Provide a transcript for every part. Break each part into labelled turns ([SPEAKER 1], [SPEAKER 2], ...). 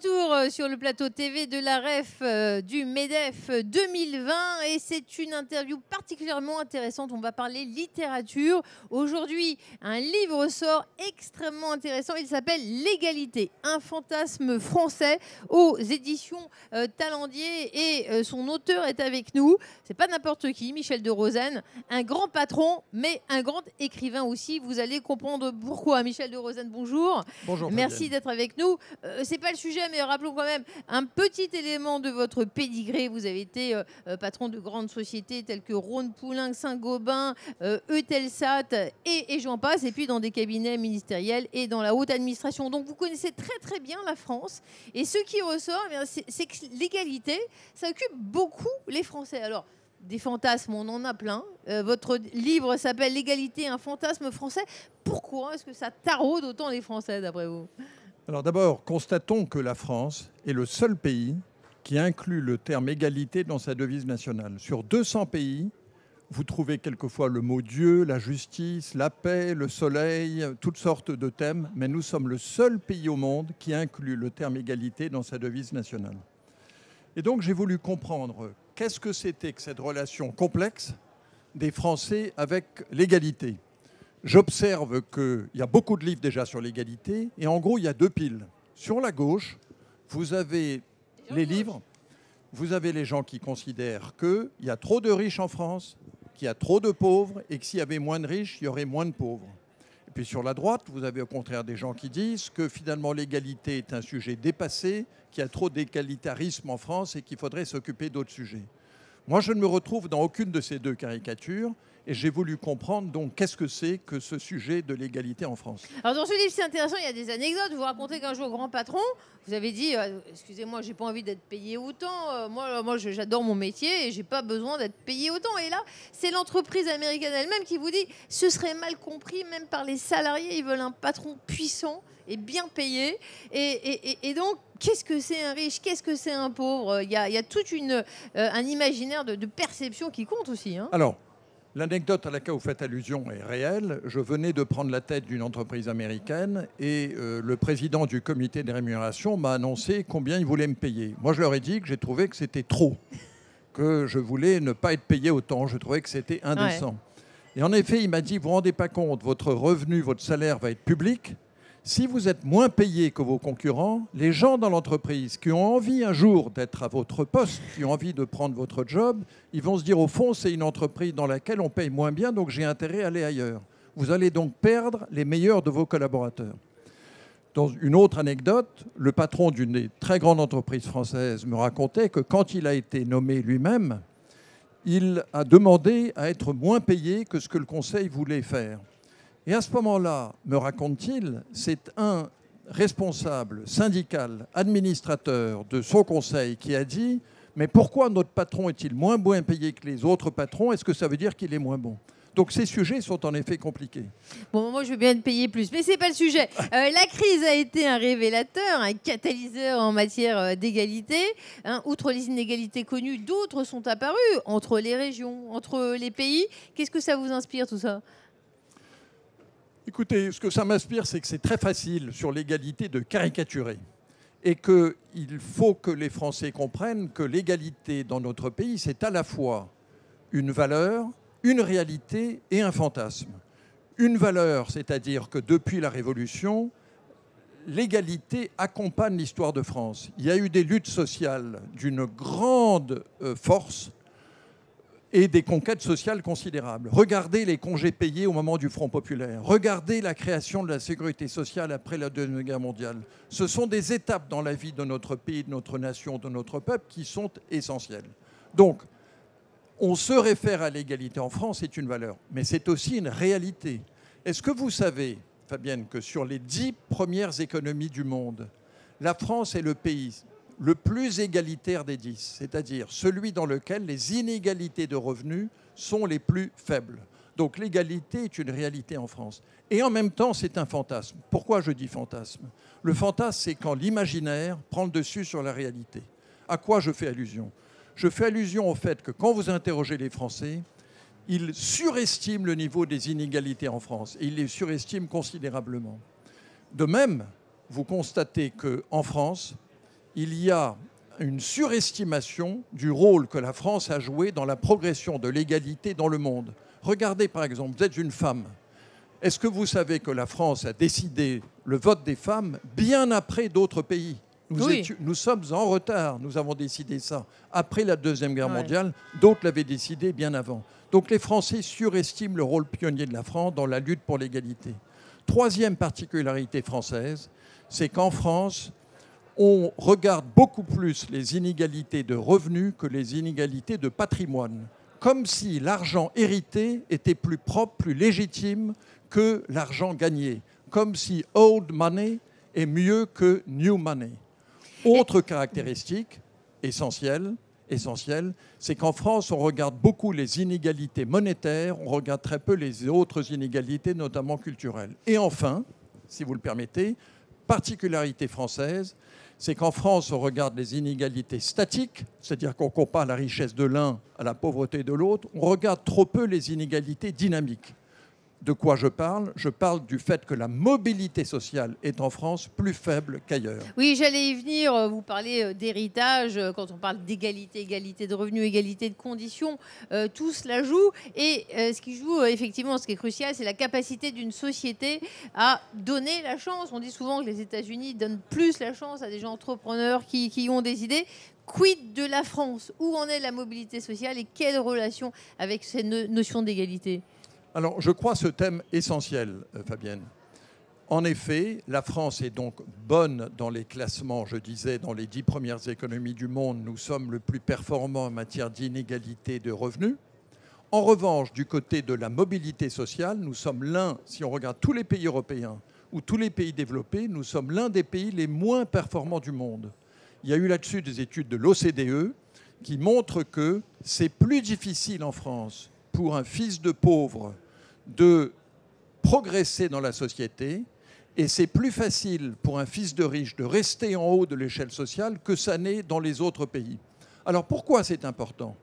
[SPEAKER 1] retour sur le plateau TV de la REF du MEDEF 2020 et c'est une interview particulièrement intéressante. On va parler littérature. Aujourd'hui, un livre sort extrêmement intéressant. Il s'appelle L'égalité, un fantasme français aux éditions Talendier et son auteur est avec nous. C'est pas n'importe qui, Michel de Rosen, un grand patron mais un grand écrivain aussi. Vous allez comprendre pourquoi. Michel de Rosen, bonjour.
[SPEAKER 2] Bonjour.
[SPEAKER 1] Merci d'être avec nous. C'est pas le sujet, mais rappelons quand même un petit élément de votre pédigré. Vous avez été patron de grandes sociétés telles que Rhône Poulenc, Saint-Gobain, Eutelsat et j'en passe. Et puis dans des cabinets ministériels et dans la haute administration. Donc vous connaissez très très bien la France. Et ce qui ressort, c'est que l'égalité, ça occupe beaucoup les Français. Alors, des fantasmes, on en a plein. Votre livre s'appelle L'égalité, un fantasme français. Pourquoi est-ce que ça taraude autant les Français, d'après vous ?
[SPEAKER 2] Alors d'abord, constatons que la France est le seul pays qui inclut le terme égalité dans sa devise nationale. Sur 200 pays, vous trouvez quelquefois le mot Dieu, la justice, la paix, le soleil, toutes sortes de thèmes, mais nous sommes le seul pays au monde qui inclut le terme égalité dans sa devise nationale. Et donc j'ai voulu comprendre qu'est-ce que c'était que cette relation complexe des Français avec l'égalité. J'observe qu'il y a beaucoup de livres déjà sur l'égalité et en gros il y a deux piles. Sur la gauche, vous avez les livres, vous avez les gens qui considèrent qu'il y a trop de riches en France, qu'il y a trop de pauvres et que s'il y avait moins de riches, il y aurait moins de pauvres. Et puis sur la droite, vous avez au contraire des gens qui disent que finalement l'égalité est un sujet dépassé, qu'il y a trop d'égalitarisme en France et qu'il faudrait s'occuper d'autres sujets. Moi, je ne me retrouve dans aucune de ces deux caricatures et j'ai voulu comprendre donc qu'est-ce que c'est que ce sujet de l'égalité en France.
[SPEAKER 1] Alors dans ce livre, c'est intéressant, il y a des anecdotes. Vous racontez qu'un jour, grand patron, vous avez dit excusez-moi, j'ai pas envie d'être payé autant. Moi, j'adore mon métier et j'ai pas besoin d'être payé autant. Et là, c'est l'entreprise américaine elle-même qui vous dit ce serait mal compris même par les salariés. Ils veulent un patron puissant et bien payé. Et donc, qu'est-ce que c'est un riche? Qu'est-ce que c'est un pauvre? Il y a tout un imaginaire de perception qui compte aussi. Hein.
[SPEAKER 2] Alors, l'anecdote à laquelle vous faites allusion est réelle. Je venais de prendre la tête d'une entreprise américaine et le président du comité des rémunérations m'a annoncé combien il voulait me payer. Moi, je leur ai dit que j'ai trouvé que c'était trop, que je voulais ne pas être payé autant. Je trouvais que c'était indécent. Ouais. Et en effet, il m'a dit, vous ne vous rendez pas compte, votre revenu, votre salaire va être public. Si vous êtes moins payé que vos concurrents, les gens dans l'entreprise qui ont envie un jour d'être à votre poste, qui ont envie de prendre votre job, ils vont se dire au fond, c'est une entreprise dans laquelle on paye moins bien, donc j'ai intérêt à aller ailleurs. Vous allez donc perdre les meilleurs de vos collaborateurs. Dans une autre anecdote, le patron d'une des très grandes entreprises françaises me racontait que quand il a été nommé lui-même, il a demandé à être moins payé que ce que le conseil voulait faire. Et à ce moment-là, me raconte-t-il, c'est un responsable syndical, administrateur de son conseil qui a dit « Mais pourquoi notre patron est-il moins bien payé que les autres patrons? Est-ce que ça veut dire qu'il est moins bon ?» Donc ces sujets sont en effet compliqués.
[SPEAKER 1] Bon, moi je veux bien être payé plus, mais ce n'est pas le sujet. La crise a été un révélateur, un catalyseur en matière d'égalité. Outre les inégalités connues, d'autres sont apparues entre les régions, entre les pays. Qu'est-ce que ça vous inspire tout ça ?
[SPEAKER 2] Écoutez, ce que ça m'inspire, c'est que c'est très facile sur l'égalité de caricaturer et qu'il faut que les Français comprennent que l'égalité dans notre pays, c'est à la fois une valeur, une réalité et un fantasme. Une valeur, c'est-à-dire que depuis la Révolution, l'égalité accompagne l'histoire de France. Il y a eu des luttes sociales d'une grande force et des conquêtes sociales considérables. Regardez les congés payés au moment du Front populaire. Regardez la création de la sécurité sociale après la Deuxième Guerre mondiale. Ce sont des étapes dans la vie de notre pays, de notre nation, de notre peuple qui sont essentielles. Donc, on se réfère à l'égalité en France, c'est une valeur, mais c'est aussi une réalité. Est-ce que vous savez, Fabienne, que sur les 10 premières économies du monde, la France est le pays le plus égalitaire des 10, c'est-à-dire celui dans lequel les inégalités de revenus sont les plus faibles. Donc l'égalité est une réalité en France. Et en même temps, c'est un fantasme. Pourquoi je dis fantasme? Le fantasme, c'est quand l'imaginaire prend le dessus sur la réalité. À quoi je fais allusion? Je fais allusion au fait que quand vous interrogez les Français, ils surestiment le niveau des inégalités en France. Et ils les surestiment considérablement. De même, vous constatez qu'en France, il y a une surestimation du rôle que la France a joué dans la progression de l'égalité dans le monde. Regardez par exemple, vous êtes une femme. Est-ce que vous savez que la France a décidé le vote des femmes bien après d'autres pays ? Nous sommes en retard, nous avons décidé ça après la Deuxième Guerre mondiale, d'autres l'avaient décidé bien avant. Donc les Français surestiment le rôle pionnier de la France dans la lutte pour l'égalité. Troisième particularité française, c'est qu'en France, on regarde beaucoup plus les inégalités de revenus que les inégalités de patrimoine, comme si l'argent hérité était plus propre, plus légitime que l'argent gagné, comme si old money est mieux que new money. Autre caractéristique essentielle, c'est qu'en France, on regarde beaucoup les inégalités monétaires, on regarde très peu les autres inégalités, notamment culturelles. Et enfin, si vous le permettez, particularité française, c'est qu'en France, on regarde les inégalités statiques, c'est-à-dire qu'on compare la richesse de l'un à la pauvreté de l'autre, on regarde trop peu les inégalités dynamiques. De quoi je parle ? Je parle du fait que la mobilité sociale est en France plus faible qu'ailleurs.
[SPEAKER 1] Oui, j'allais y venir. Vous parlez d'héritage. Quand on parle d'égalité, égalité de revenus, égalité de conditions, tout cela joue. Et ce qui joue, effectivement, ce qui est crucial, c'est la capacité d'une société à donner la chance. On dit souvent que les États-Unis donnent plus la chance à des gens entrepreneurs qui ont des idées. Quid de la France ? Où en est la mobilité sociale et quelle relation avec cette notion d'égalité ?
[SPEAKER 2] Alors, je crois ce thème essentiel, Fabienne. En effet, la France est donc bonne dans les classements, je disais, dans les 10 premières économies du monde. Nous sommes le plus performants en matière d'inégalité de revenus. En revanche, du côté de la mobilité sociale, nous sommes si on regarde tous les pays européens ou tous les pays développés, nous sommes l'un des pays les moins performants du monde. Il y a eu là-dessus des études de l'OCDE qui montrent que c'est plus difficile en France pour un fils de pauvre de progresser dans la société et c'est plus facile pour un fils de riche de rester en haut de l'échelle sociale que ça n'est dans les autres pays. Alors pourquoi c'est important ?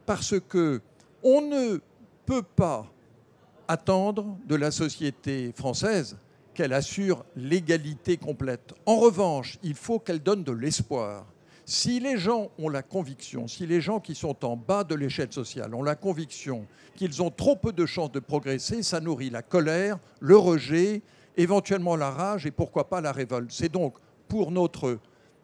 [SPEAKER 2] Parce qu'on ne peut pas attendre de la société française qu'elle assure l'égalité complète. En revanche, il faut qu'elle donne de l'espoir. Si les gens ont la conviction, si les gens qui sont en bas de l'échelle sociale ont la conviction qu'ils ont trop peu de chances de progresser, ça nourrit la colère, le rejet, éventuellement la rage et pourquoi pas la révolte. C'est donc pour notre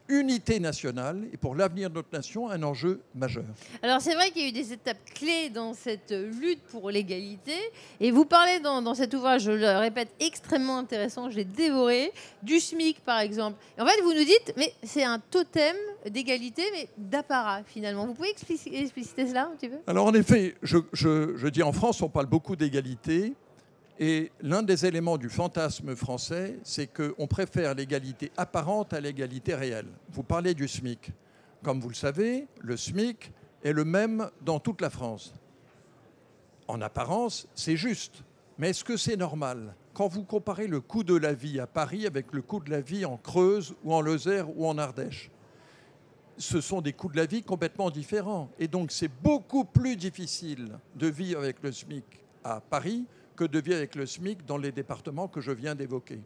[SPEAKER 2] unité nationale et pour l'avenir de notre nation un enjeu majeur.
[SPEAKER 1] Alors c'est vrai qu'il y a eu des étapes clés dans cette lutte pour l'égalité et vous parlez dans cet ouvrage, je le répète, extrêmement intéressant, je l'ai dévoré, du SMIC par exemple. Et en fait vous nous dites, mais c'est un totem d'égalité mais d'apparat finalement. Vous pouvez expliciter cela un petit peu ?
[SPEAKER 2] Alors en effet, je dis en France on parle beaucoup d'égalité. Et l'un des éléments du fantasme français, c'est qu'on préfère l'égalité apparente à l'égalité réelle. Vous parlez du SMIC. Comme vous le savez, le SMIC est le même dans toute la France. En apparence, c'est juste. Mais est-ce que c'est normal ? Quand vous comparez le coût de la vie à Paris avec le coût de la vie en Creuse ou en Lozère ou en Ardèche, ce sont des coûts de la vie complètement différents. Et donc, c'est beaucoup plus difficile de vivre avec le SMIC à Paris que de vivre avec le SMIC dans les départements que je viens d'évoquer.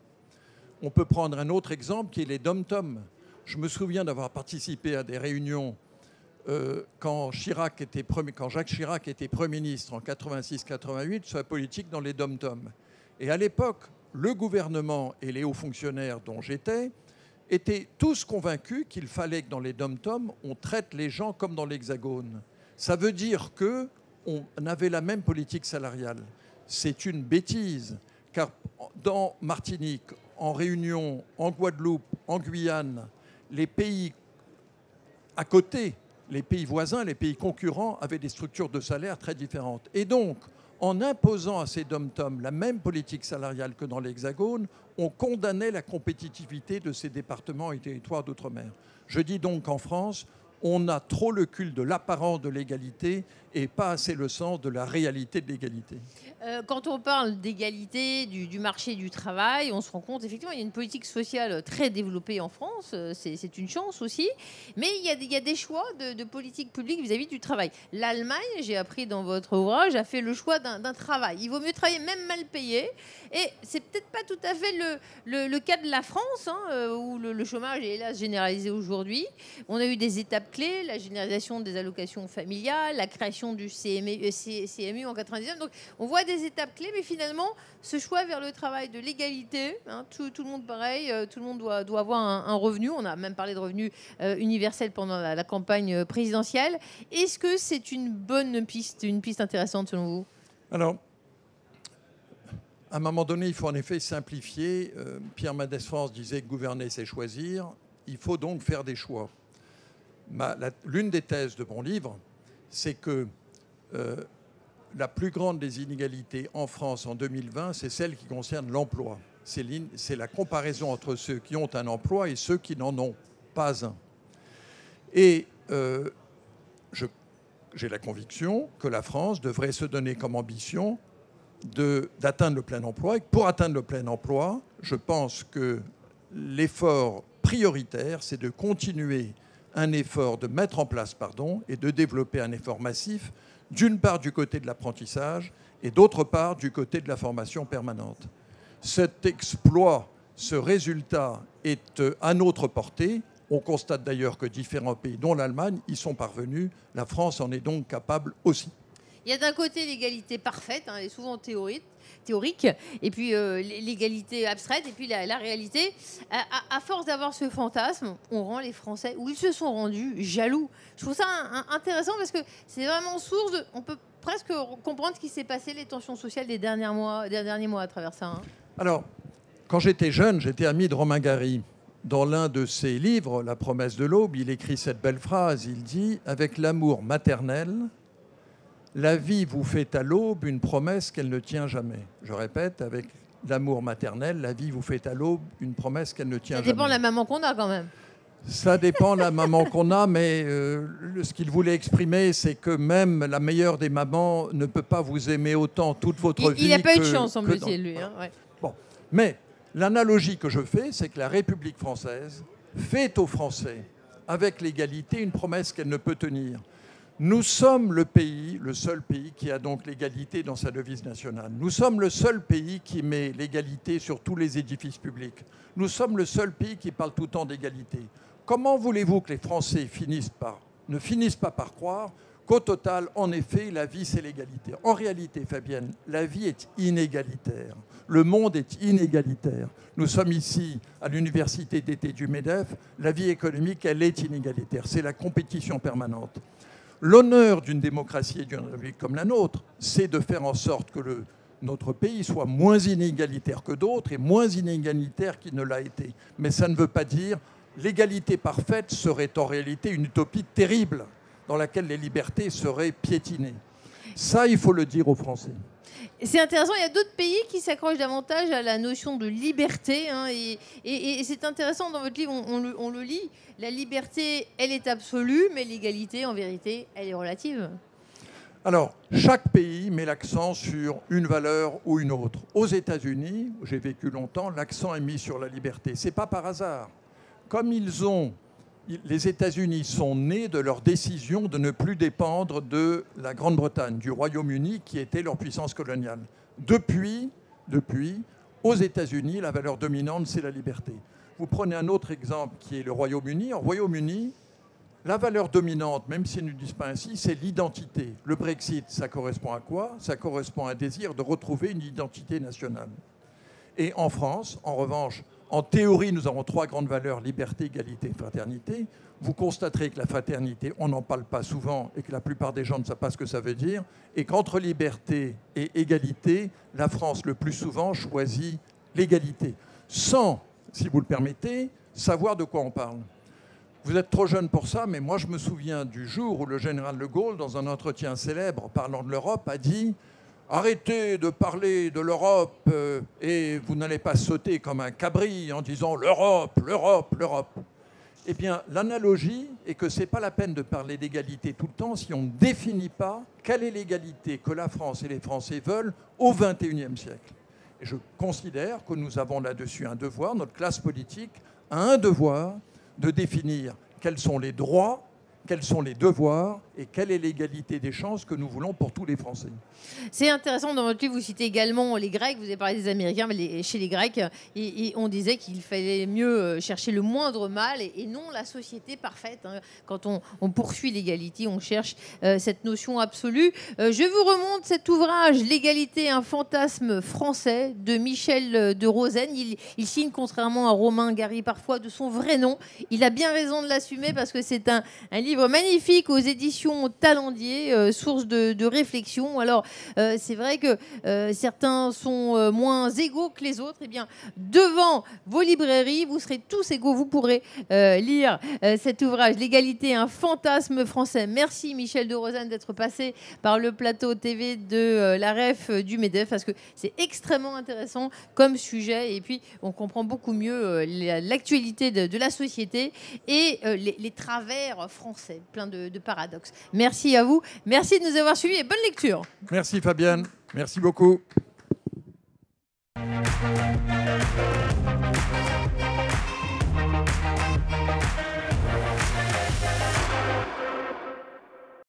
[SPEAKER 2] On peut prendre un autre exemple qui est les DOM-TOM. Je me souviens d'avoir participé à des réunions quand Jacques Chirac était Premier ministre en 86-88 sur la politique dans les DOM-TOM. Et à l'époque, le gouvernement et les hauts fonctionnaires dont j'étais étaient tous convaincus qu'il fallait que dans les DOM-TOM, on traite les gens comme dans l'Hexagone. Ça veut dire qu'on avait la même politique salariale. C'est une bêtise, car dans Martinique, en Réunion, en Guadeloupe, en Guyane, les pays à côté, les pays voisins, les pays concurrents avaient des structures de salaire très différentes. Et donc, en imposant à ces DOM-TOM la même politique salariale que dans l'Hexagone, on condamnait la compétitivité de ces départements et territoires d'outre-mer. Je dis donc qu'en France, On a trop le culte de l'apparence de l'égalité et pas assez le sens de la réalité de l'égalité.
[SPEAKER 1] Quand on parle d'égalité du marché du travail, on se rend compte effectivement il y a une politique sociale très développée en France, c'est une chance aussi, mais il y a des choix de politique publique vis-à-vis du travail. L'Allemagne, j'ai appris dans votre ouvrage, a fait le choix d'un travail. Il vaut mieux travailler même mal payé, et c'est peut-être pas tout à fait le cas de la France, hein, où le chômage est hélas généralisé aujourd'hui. On a eu des étapes clés, la généralisation des allocations familiales, la création du CMU en 99. Donc on voit des étapes clés, mais finalement, ce choix vers le travail, de l'égalité, hein, tout le monde pareil, tout le monde doit avoir un revenu. On a même parlé de revenu universel pendant la campagne présidentielle. Est-ce que c'est une bonne piste, une piste intéressante selon vous?
[SPEAKER 2] Alors, à un moment donné, il faut en effet simplifier. Pierre Mendès France disait que gouverner, c'est choisir. Il faut donc faire des choix. L'une des thèses de mon livre, c'est que la plus grande des inégalités en France en 2020, c'est celle qui concerne l'emploi. C'est la comparaison entre ceux qui ont un emploi et ceux qui n'en ont pas un. Et j'ai la conviction que la France devrait se donner comme ambition d'atteindre le plein emploi. Et pour atteindre le plein emploi, je pense que l'effort prioritaire, c'est de continuer un effort, de mettre en place, et de développer un effort massif, d'une part du côté de l'apprentissage et d'autre part du côté de la formation permanente. Cet exploit, ce résultat est à notre portée. On constate d'ailleurs que différents pays, dont l'Allemagne, y sont parvenus. La France en est donc capable aussi.
[SPEAKER 1] Il y a d'un côté l'égalité parfaite, hein, elle est souvent théorique, et puis l'égalité abstraite, et puis la réalité. À force d'avoir ce fantasme, on rend les Français, ou ils se sont rendus jaloux. Je trouve ça intéressant parce que c'est vraiment source de... On peut presque comprendre ce qui s'est passé, les tensions sociales des derniers mois à travers ça. Hein.
[SPEAKER 2] Alors, quand j'étais jeune, j'étais ami de Romain Gary. Dans l'un de ses livres, La promesse de l'aube, il écrit cette belle phrase. Il dit « Avec l'amour maternel, la vie vous fait à l'aube une promesse qu'elle ne tient jamais. » Je répète, avec l'amour maternel, la vie vous fait à l'aube une promesse qu'elle ne tient jamais.
[SPEAKER 1] Ça dépend de la maman qu'on a quand même.
[SPEAKER 2] Ça dépend de la maman qu'on a, mais ce qu'il voulait exprimer, c'est que même la meilleure des mamans ne peut pas vous aimer autant toute votre vie.
[SPEAKER 1] Il n'a pas eu de chance, semble-t-il, lui. Hein, ouais.
[SPEAKER 2] Bon. Mais l'analogie que je fais, c'est que la République française fait aux Français, avec l'égalité, une promesse qu'elle ne peut tenir. Nous sommes le seul pays qui a donc l'égalité dans sa devise nationale. Nous sommes le seul pays qui met l'égalité sur tous les édifices publics. Nous sommes le seul pays qui parle tout le temps d'égalité. Comment voulez-vous que les Français ne finissent pas par croire qu'au total, en effet, la vie, c'est l'égalité? En réalité, Fabienne, la vie est inégalitaire. Le monde est inégalitaire. Nous sommes ici à l'université d'été du MEDEF. La vie économique, elle est inégalitaire. C'est la compétition permanente. L'honneur d'une démocratie et d'une république comme la nôtre, c'est de faire en sorte que notre pays soit moins inégalitaire que d'autres et moins inégalitaire qu'il ne l'a été. Mais ça ne veut pas dire l'égalité parfaite serait en réalité une utopie terrible dans laquelle les libertés seraient piétinées. Ça, il faut le dire aux Français.
[SPEAKER 1] C'est intéressant, il y a d'autres pays qui s'accrochent davantage à la notion de liberté. Hein, et c'est intéressant, dans votre livre, on le lit, la liberté, elle est absolue, mais l'égalité, en vérité, elle est relative.
[SPEAKER 2] Alors, chaque pays met l'accent sur une valeur ou une autre. Aux États-Unis, où j'ai vécu longtemps, l'accent est mis sur la liberté. Ce n'est pas par hasard. Comme les États-Unis sont nés de leur décision de ne plus dépendre de la Grande-Bretagne, du Royaume-Uni, qui était leur puissance coloniale. Depuis, aux États-Unis, la valeur dominante, c'est la liberté. Vous prenez un autre exemple qui est le Royaume-Uni. Au Royaume-Uni, la valeur dominante, même s'ils ne disent pas ainsi, c'est l'identité. Le Brexit, ça correspond à quoi? Ça correspond à un désir de retrouver une identité nationale. Et en France, en revanche, en théorie, nous avons 3 grandes valeurs, liberté, égalité, fraternité. Vous constaterez que la fraternité, on n'en parle pas souvent et que la plupart des gens ne savent pas ce que ça veut dire. Et qu'entre liberté et égalité, la France, le plus souvent, choisit l'égalité. Sans, si vous le permettez, savoir de quoi on parle. Vous êtes trop jeune pour ça, mais moi, je me souviens du jour où le général de Gaulle, dans un entretien célèbre parlant de l'Europe, a dit « Arrêtez de parler de l'Europe et vous n'allez pas sauter comme un cabri en disant « l'Europe, l'Europe, l'Europe ». Eh bien, l'analogie est que ce n'est pas la peine de parler d'égalité tout le temps si on ne définit pas quelle est l'égalité que la France et les Français veulent au XXIe siècle. Et je considère que nous avons là-dessus un devoir, notre classe politique a un devoir de définir quels sont les droits, quels sont les devoirs et quelle est l'égalité des chances que nous voulons pour tous les Français.
[SPEAKER 1] C'est intéressant, dans votre livre, vous citez également les Grecs, vous avez parlé des Américains, mais chez les Grecs, et on disait qu'il fallait mieux chercher le moindre mal et non la société parfaite. Hein. Quand on poursuit l'égalité, on cherche cette notion absolue. Je vous remonte cet ouvrage, L'égalité, un fantasme français, de Michel de Rosen. Il signe, contrairement à Romain Gary, parfois de son vrai nom. Il a bien raison de l'assumer parce que c'est un livre magnifique aux éditions Talendier, source de réflexion. Alors, c'est vrai que certains sont moins égaux que les autres. Eh bien, devant vos librairies, vous serez tous égaux. Vous pourrez lire cet ouvrage, L'égalité, un fantasme français. Merci Michel de Rosen d'être passé par le plateau TV de la REF du MEDEF, parce que c'est extrêmement intéressant comme sujet. Et puis, on comprend beaucoup mieux l'actualité de la société et les travers français, plein de paradoxes. Merci à vous. Merci de nous avoir suivis et bonne lecture.
[SPEAKER 2] Merci Fabienne, merci beaucoup.